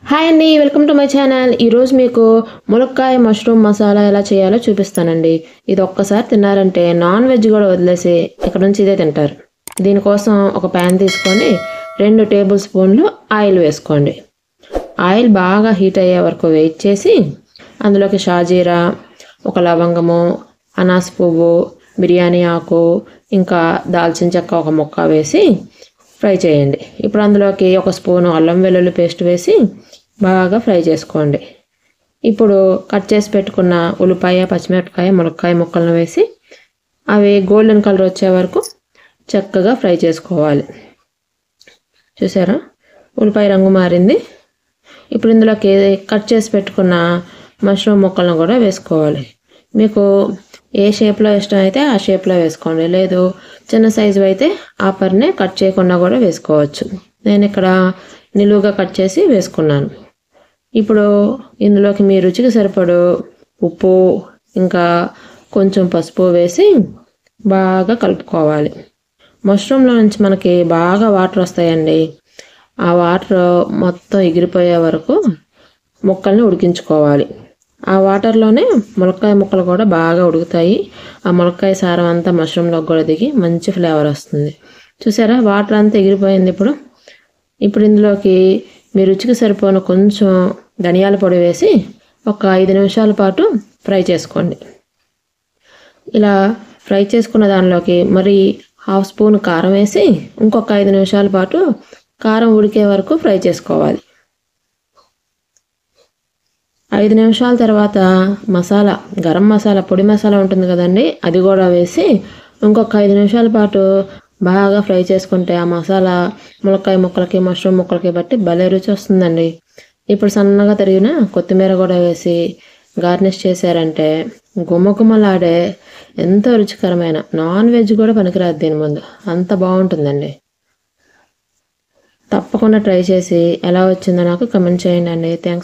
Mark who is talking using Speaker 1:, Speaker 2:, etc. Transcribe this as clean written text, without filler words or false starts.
Speaker 1: Hi అండి, welcome to my channel. ఈరోజు మీకు ములక్కాయ మష్రూమ్ మసాలా ఎలా చేయాలో చూపిస్తానండి. ఇది ఒక్కసారి తిన్నారంటే నాన్ వెజ్ కూడా వదిలేసి ఇక్కడ నుంచి ఇదే తింటారు. దీనికోసం ఒక ప్యాన్ తీసుకొని 2 టేబుల్ స్పూన్లు ఆయిల్ వేసుకోండి. ఆయిల్ బాగా హీట్ అయ్యే వరకు వెయిట్ చేసి అందులోకి షాజీరా, ఒక లవంగము, అనాస పువ్వు, బిర్యానీ ఆకు, ఇంకా దాల్చిన చెక్క ఒక ముక్క వేసి ఫ్రై చేయండి. ఇప్పుడు అందులోకి ఒక స్పూను అల్లం వెల్లుల్లి పేస్ట్ వేసి బాగా ఫ్రై చేసుకోండి. ఇప్పుడు కట్ చేసి పెట్టుకున్న ఉల్లిపాయ, పచ్చిమిరపకాయ, ములక్కాయ ముక్కలను వేసి అవి గోల్డెన్ కలర్ వచ్చే వరకు చక్కగా ఫ్రై చేసుకోవాలి. చూసారా, ఉల్లిపాయ రంగు మారింది. ఇప్పుడు ఇందులోకి కట్ చేసి పెట్టుకున్న మష్రూమ్ ముక్కలను కూడా వేసుకోవాలి. మీకు ఏ షేప్లో ఇష్టం అయితే ఆ షేప్లో వేసుకోండి, లేదు చిన్న సైజు అయితే ఆ పర్నే కట్ చేయకుండా కూడా వేసుకోవచ్చు. నేను ఇక్కడ నిలువుగా కట్ చేసి వేసుకున్నాను. ఇప్పుడు ఇందులోకి మీ రుచికి సరిపడు ఉప్పు, ఇంకా కొంచెం పసుపు వేసి బాగా కలుపుకోవాలి. మష్రూమ్లో నుంచి మనకి బాగా వాటర్ వస్తాయండి. ఆ వాటర్ మొత్తం ఎగిరిపోయే వరకు ముక్కల్ని ఉడికించుకోవాలి. ఆ వాటర్లోనే ములక్కాయ ముక్కలు కూడా బాగా ఉడుకుతాయి. ఆ ములక్కాయ సారం అంతా మష్రూమ్లోకి కూడా దిగి మంచి ఫ్లేవర్ వస్తుంది. చూసారా, వాటర్ అంతా ఎగిరిపోయింది. ఇప్పుడు ఇందులోకి మీ రుచికి సరిపోయిన కొంచెం ధనియాల పొడి వేసి ఒక 5 నిమిషాల పాటు ఫ్రై చేసుకోండి. ఇలా ఫ్రై చేసుకున్న దానిలోకి మరి 1/2 స్పూన్ కారం వేసి ఇంకొక 5 నిమిషాల పాటు కారం ఉడికే వరకు ఫ్రై చేసుకోవాలి. 5 నిమిషాల తర్వాత మసాలా, గరం మసాలా, పొడి మసాలా ఉంటుంది కదండి, అది కూడా వేసి ఇంకొక 5 నిమిషాల పాటు బాగా ఫ్రై చేసుకుంటే ఆ మసాలా ములక్కాయ ముక్కలకి, మష్రూమ్ ముక్కలకి బట్టి భలే రుచి వస్తుందండి. ఇప్పుడు సన్నగా తరిగిన కొత్తిమీర కూడా వేసి గార్నిష్ చేశారంటే గుమగుమలాడే ఎంతో రుచికరమైన నాన్ వెజ్ కూడా పనికిరాదు దీని ముందు, అంత బాగుంటుందండి. తప్పకుండా ట్రై చేసి ఎలా వచ్చిందో నాకు కమెంట్ చేయండి అండి. థ్యాంక్స్.